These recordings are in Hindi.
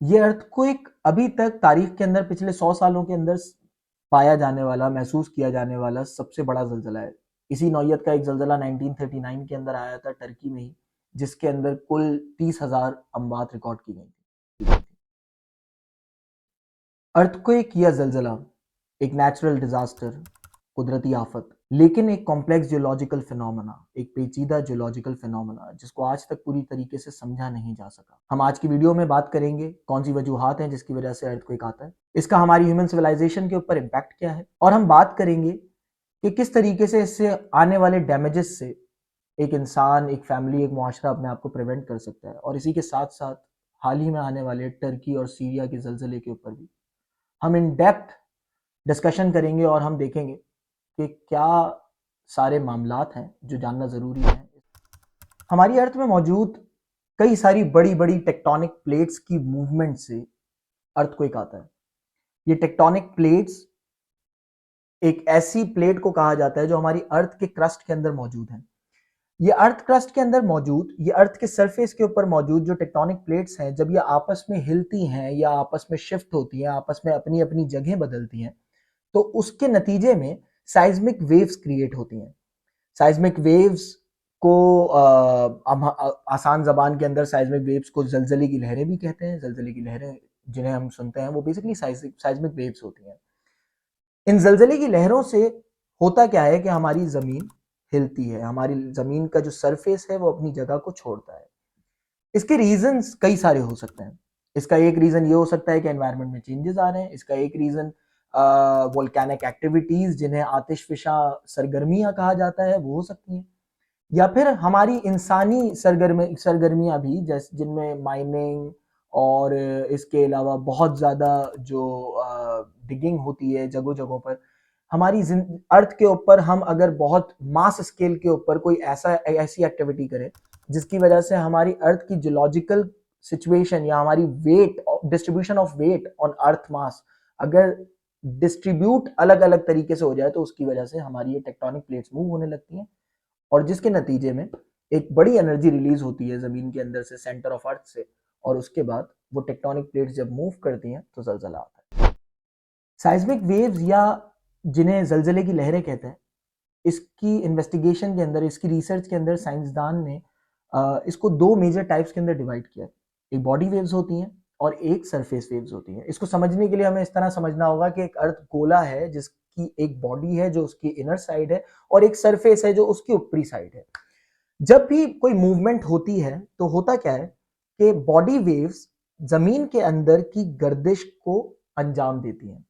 ये अर्थक्वेक अभी तक तारीख के अंदर पिछले 100 सालों के अंदर पाया जाने वाला, महसूस किया जाने वाला सबसे बड़ा ज़लज़ला है। इसी नौइयत का एक ज़लज़ला 1939 के अंदर आया था टर्की में ही, जिसके अंदर कुल 30,000 अमवात रिकॉर्ड की गई थी। अर्थक्वेक या ज़लज़ला एक नेचुरल डिज़ास्टर, कुदरती आफत, लेकिन एक कॉम्प्लेक्स जियोलॉजिकल फिनोमेना, एक पेचीदा जियोलॉजिकल फिनोमेना जिसको आज तक पूरी तरीके से समझा नहीं जा सका। हम आज की वीडियो में बात करेंगे कौन सी वजूहात हैं जिसकी वजह से अर्थक्वेक आता है, इसका हमारी ह्यूमन सिविलाइजेशन के ऊपर इम्पैक्ट क्या है, और हम बात करेंगे कि किस तरीके से इससे आने वाले डैमेजेस से एक इंसान, एक फैमिली, एक मुआशरा अपने आप को प्रिवेंट कर सकता है। और इसी के साथ साथ हाल ही में आने वाले टर्की और सीरिया के ज़लज़ले के ऊपर भी हम इन डेप्थ डिस्कशन करेंगे और हम देखेंगे कि क्या सारे मामलात हैं जो जानना ज़रूरी है। हमारी अर्थ में मौजूद कई सारी बड़ी बड़ी टेक्टोनिक प्लेट्स की मूवमेंट से अर्थक्वेक आता है। ये टेक्टोनिक प्लेट्स एक ऐसी प्लेट को कहा जाता है जो हमारी अर्थ के क्रस्ट के अंदर मौजूद है। ये अर्थ क्रस्ट के अंदर मौजूद, ये अर्थ के सरफेस के ऊपर मौजूद जो टेक्टोनिक प्लेट्स हैं, जब ये आपस में हिलती हैं या आपस में शिफ्ट होती हैं, आपस में अपनी अपनी जगह बदलती हैं, तो उसके नतीजे में साइज्मिक वेव्स क्रिएट होती हैं। साइज्मिक वेव्स को आसान जबान के अंदर साइज्मिक वेव्स को जलजले की लहरें भी कहते हैं। जलजले की लहरें जिन्हें हम सुनते हैं वो बेसिकली साइज्मिक वेव्स होती हैं। इन जलजले की लहरों से होता क्या है कि हमारी जमीन हिलती है, हमारी जमीन का जो सरफेस है वो अपनी जगह को छोड़ता है। इसके रीजंस कई सारे हो सकते हैं। इसका एक रीजन ये हो सकता है कि एनवायरनमेंट में चेंजेस आ रहे हैं। इसका एक रीजन वोल्केनिक एक्टिविटीज, जिन्हें आतिशफिशा सरगर्मियां कहा जाता है, वो हो सकती हैं। या फिर हमारी इंसानी सरगर्मियां भी, जैसे जिनमें माइनिंग और इसके अलावा बहुत ज़्यादा जो डिगिंग होती है जगहों जगहों पर हमारी अर्थ के ऊपर, हम अगर बहुत मास स्केल के ऊपर कोई ऐसी एक्टिविटी करें जिसकी वजह से हमारी अर्थ की जियोलॉजिकल सिचुएशन या हमारी weight, distribution of weight on earth mass अगर डिस्ट्रीब्यूट अलग अलग तरीके से हो जाए, तो उसकी वजह से हमारी ये टेक्टोनिक प्लेट्स मूव होने लगती हैं और जिसके नतीजे में एक बड़ी एनर्जी रिलीज होती है जमीन के अंदर से, सेंटर ऑफ अर्थ से, और उसके बाद वो टेक्टोनिक प्लेट्स जब मूव करती हैं तो जलजला आता है। साइज्मिक वेव्स या जिन्हें जलजले की लहरें कहते हैं, इसकी इन्वेस्टिगेशन के अंदर, इसकी रिसर्च के अंदर साइंसदान ने इसको दो मेजर टाइप्स के अंदर डिवाइड किया है। एक बॉडी वेव्स होती हैं और एक सरफेस वेव्स होती हैं। इसको समझने के लिए हमें इस तरह समझना होगा कि एक अर्थ गोला है जिसकी एक बॉडी है जो उसकी इनर साइड है और एक सरफेस है जो उसकी ऊपरी साइड है। जब भी कोई मूवमेंट होती है तो होता क्या है कि बॉडी वेव्स जमीन के अंदर की गर्दिश को अंजाम देती हैं।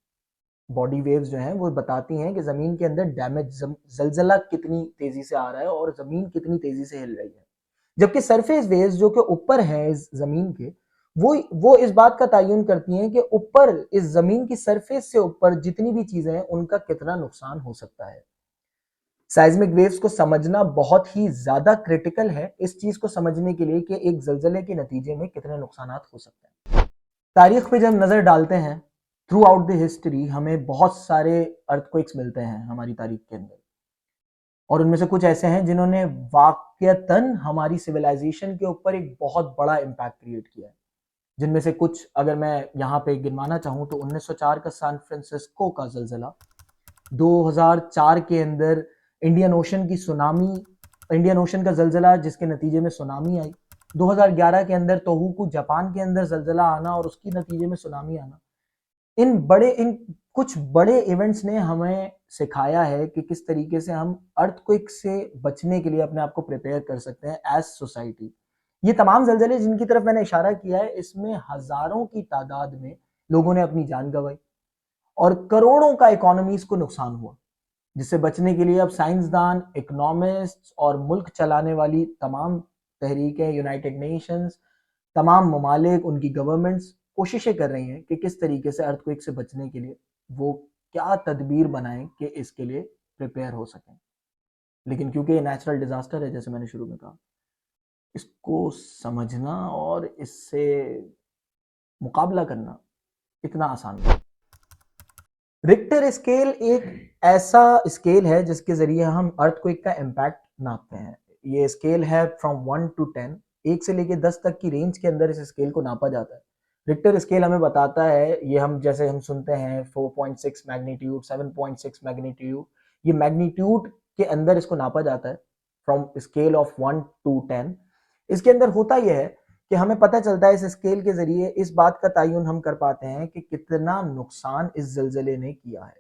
बॉडी वेव्स जो हैं वो बताती हैं कि जमीन के अंदर डैमेज, जलजला कितनी तेजी से आ रहा है और जमीन कितनी तेजी से हिल रही है। जबकि सरफेस वेव्स जो कि ऊपर हैं इस जमीन के, वो इस बात का तयन करती हैं कि ऊपर इस जमीन की सरफेस से ऊपर जितनी भी चीजें हैं उनका कितना नुकसान हो सकता है। साइज्मिक वेव्स को समझना बहुत ही ज्यादा क्रिटिकल है इस चीज को समझने के लिए कि एक जलजले के नतीजे में कितने नुकसान हो सकते हैं। तारीख पे जब नजर डालते हैं, थ्रू आउट द हिस्ट्री हमें बहुत सारे अर्थक्वेक्स मिलते हैं हमारी तारीख के अंदर, और उनमें से कुछ ऐसे हैं जिन्होंने वाकयतन हमारी सिविलाइजेशन के ऊपर एक बहुत बड़ा इम्पैक्ट क्रिएट किया है। जिनमें से कुछ अगर मैं यहाँ पे गिनवाना चाहूँ तो 1904 का सैन फ्रांसिस्को का जलजला, 2004 के अंदर इंडियन ओशन की सुनामी, इंडियन ओशन का जलजला जिसके नतीजे में सुनामी आई, 2011 के अंदर तोहोकू जापान के अंदर जलजला आना और उसकी नतीजे में सुनामी आना। इन कुछ बड़े इवेंट्स ने हमें सिखाया है कि किस तरीके से हम अर्थक्वेक से बचने के लिए अपने आप को प्रिपेयर कर सकते हैं एज सोसाइटी। ये तमाम जलजले जिनकी तरफ मैंने इशारा किया है, इसमें हजारों की तादाद में लोगों ने अपनी जान गंवाई और करोड़ों का इकोनॉमीज को नुकसान हुआ, जिससे बचने के लिए अब साइंसदान, इकोनॉमिस्ट और मुल्क चलाने वाली तमाम तहरीकें, यूनाइटेड नेशंस, तमाम ममालिक, उनकी गवर्नमेंट्स कोशिशें कर रही हैं कि किस तरीके से अर्थक्वेक से बचने के लिए वो क्या तदबीर बनाएं कि इसके लिए प्रिपेयर हो सकें। लेकिन क्योंकि ये नेचुरल डिजास्टर है, जैसे मैंने शुरू में कहा, इसको समझना और इससे मुकाबला करना इतना आसान नहीं। रिक्टर स्केल एक ऐसा स्केल है जिसके जरिए हम अर्थक्वेक का इम्पैक्ट नापते हैं। ये स्केल है फ्रॉम 1 to 10, 1 से लेकर 10 तक की रेंज के अंदर इस स्केल को नापा जाता है। रिक्टर स्केल हमें बताता है, ये हम जैसे हम सुनते हैं 4.6 मैग्नीट्यूड, 7.6 मैग्नीट्यूड, ये मैग्नीट्यूड के अंदर इसको नापा जाता है फ्रॉम स्केल ऑफ 1 to 10। इसके अंदर होता यह है कि हमें पता चलता है इस स्केल के जरिए इस बात का तयन हम कर पाते हैं कि कितना नुकसान इस जलजले ने किया है।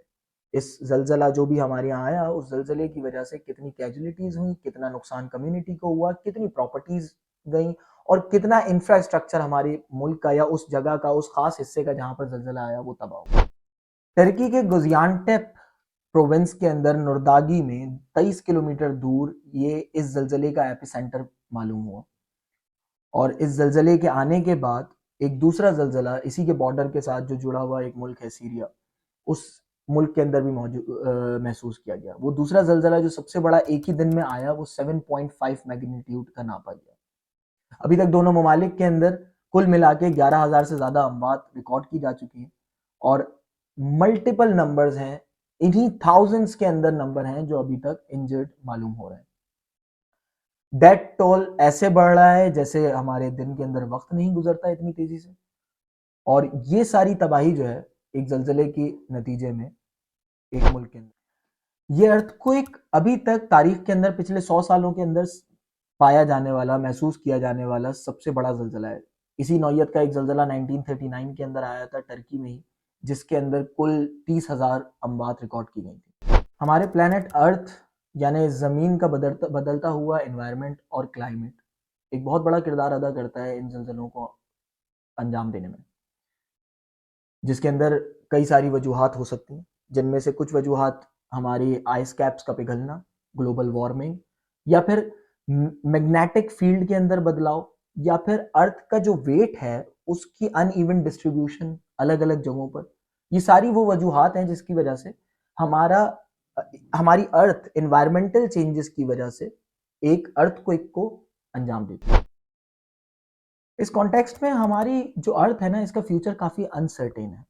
इस जलजला जो भी हमारे यहाँ आया, उस जलजले की वजह से कितनी कैजुअलिटीज हुई, कितना नुकसान कम्युनिटी को हुआ, कितनी प्रॉपर्टीज गई, और कितना इंफ्रास्ट्रक्चर हमारे मुल्क का या उस जगह का, उस खास हिस्से का जहां पर जलजला आया, वो तबाह हुआ। टर्की के गुजियानटेप प्रोविंस के अंदर नुरदागी में 23 किलोमीटर दूर ये इस जलजले का एपिसेंटर मालूम हुआ। और इस जलजले के आने के बाद एक दूसरा जलजला इसी के बॉर्डर के साथ जो जुड़ा हुआ एक मुल्क है सीरिया, उस मुल्क के अंदर भी महसूस किया गया। वो दूसरा जलजला जो सबसे बड़ा एक ही दिन में आया, वो 7.5 मैग्नीट्यूड का नापा गया। अभी तक दोनों ममालिक के अंदर कुल मिला के 11,000 से ज्यादा अमवात रिकॉर्ड की जा चुकी हैं, और मल्टीपल नंबर्स हैं, इन्हीं थाउजेंड्स के अंदर नंबर हैं जो अभी तक इंजर्ड मालूम हो रहे हैं। डेथ टोल ऐसे बढ़ रहा है जैसे हमारे दिन के अंदर वक्त नहीं गुजरता इतनी तेजी से, और ये सारी तबाही जो है एक जलजले के नतीजे में एक मुल्क के अंदर, ये अर्थक्वेक अभी तक तारीख के अंदर पिछले 100 सालों के अंदर पाया जाने वाला, महसूस किया जाने वाला सबसे बड़ा जलजला है। इसी नौयत का एक जलजला 1939 के अंदर आया था टर्की में ही, जिसके अंदर कुल 30,000 अमवात रिकॉर्ड की गई थी। हमारे प्लेनेट अर्थ यानी ज़मीन का बदलता हुआ एनवायरनमेंट और क्लाइमेट एक बहुत बड़ा किरदार अदा करता है इन जलजलों को अंजाम देने में, जिसके अंदर कई सारी वजूहात हो सकती हैं, जिनमें से कुछ वजूहात हमारी आइस कैप्स का पिघलना, ग्लोबल वार्मिंग, या फिर मैग्नेटिक फील्ड के अंदर बदलाव, या फिर अर्थ का जो वेट है उसकी अनइवन डिस्ट्रीब्यूशन अलग अलग जगहों पर। ये सारी वो वजूहात हैं जिसकी वजह से हमारा हमारी अर्थ एनवायरमेंटल चेंजेस की वजह से एक अर्थक्वेक को अंजाम देती है। इस कॉन्टेक्स्ट में हमारी जो अर्थ है ना, इसका फ्यूचर काफी अनसर्टेन है।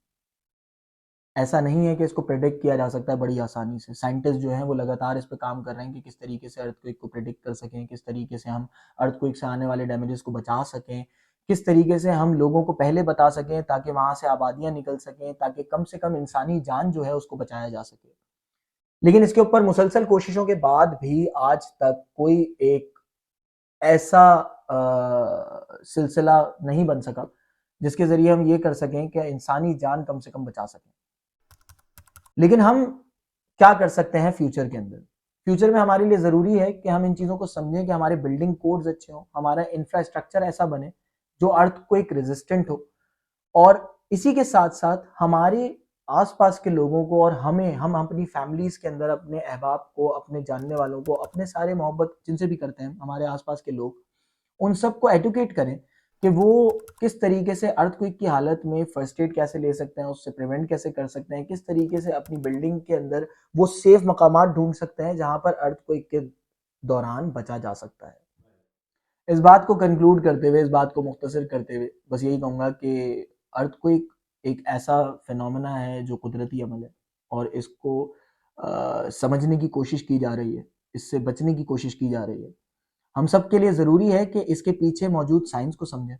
ऐसा नहीं है कि इसको प्रेडिक्ट किया जा सकता है बड़ी आसानी से। साइंटिस्ट जो हैं वो लगातार इस पे काम कर रहे हैं कि किस तरीके से अर्थक्वेक को प्रेडिक्ट कर सकें, किस तरीके से हम अर्थक्वेक से आने वाले डैमेजेस को बचा सकें, किस तरीके से हम लोगों को पहले बता सकें ताकि वहां से आबादियां निकल सकें, ताकि कम से कम इंसानी जान जो है उसको बचाया जा सके। लेकिन इसके ऊपर मुसलसल कोशिशों के बाद भी आज तक कोई एक ऐसा सिलसिला नहीं बन सका जिसके जरिए हम ये कर सकें कि इंसानी जान कम से कम बचा सकें। लेकिन हम क्या कर सकते हैं फ्यूचर के अंदर? फ्यूचर में हमारे लिए ज़रूरी है कि हम इन चीज़ों को समझें कि हमारे बिल्डिंग कोड्स अच्छे हों, हमारा इंफ्रास्ट्रक्चर ऐसा बने जो अर्थक्वेक रेजिस्टेंट हो, और इसी के साथ साथ हमारे आसपास के लोगों को और हम अपनी फैमिलीज के अंदर अपने अहबाब को, अपने जानने वालों को, अपने सारे मोहब्बत जिनसे भी करते हैं हमारे आसपास के लोग, उन सबको एडुकेट करें कि वो किस तरीके से अर्थक्वेक की हालत में फर्स्ट एड कैसे ले सकते हैं, उससे प्रिवेंट कैसे कर सकते हैं, किस तरीके से अपनी बिल्डिंग के अंदर वो सेफ मकामात ढूंढ सकते हैं जहां पर अर्थक्वेक के दौरान बचा जा सकता है। इस बात को कंक्लूड करते हुए, इस बात को मुख्तसर करते हुए बस यही कहूँगा कि अर्थक्वेक एक ऐसा फिनोमेना है जो कुदरती अमल है, और इसको समझने की कोशिश की जा रही है, इससे बचने की कोशिश की जा रही है। हम सब के लिए ज़रूरी है कि इसके पीछे मौजूद साइंस को समझें,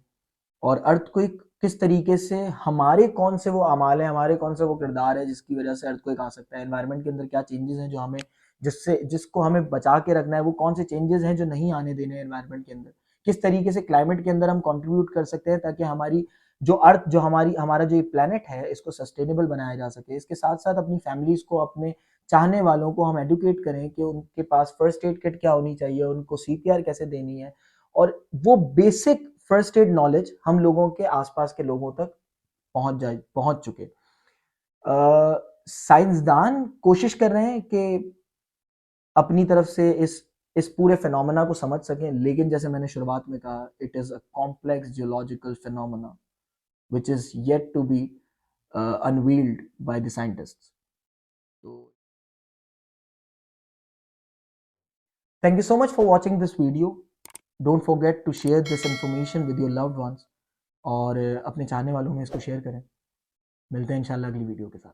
और अर्थक्वेक किस तरीके से, हमारे कौन से वो अमाल हैं, हमारे कौन से वो किरदार है जिसकी वजह से अर्थक्वेक आ सकता है, एनवायरनमेंट के अंदर क्या चेंजेस हैं जो हमें, जिसको हमें बचा के रखना है, वो कौन से चेंजेस हैं जो नहीं आने देने एनवायरनमेंट के अंदर, किस तरीके से क्लाइमेट के अंदर हम कंट्रीब्यूट कर सकते हैं ताकि हमारी जो अर्थ, जो हमारा जो ये प्लेनेट है, इसको सस्टेनेबल बनाया जा सके। इसके साथ साथ अपनी फैमिलीज को, अपने चाहने वालों को हम एडुकेट करें कि उनके पास फर्स्ट एड किट क्या होनी चाहिए, उनको सीपीआर कैसे देनी है, और वो बेसिक फर्स्ट एड नॉलेज हम लोगों के आसपास के लोगों तक पहुंच चुके। साइंसदान कोशिश कर रहे हैं कि अपनी तरफ से इस पूरे फिनोमेना को समझ सकें, लेकिन जैसे मैंने शुरुआत में कहा, it is a complex geological phenomena which is yet to be unveiled by the scientists. So, thank you so much for watching this video. Don't forget to share this information with your loved ones, और अपने चाहने वालों में इसको शेयर करें। मिलते हैं इंशाल्लाह अगली वीडियो के साथ।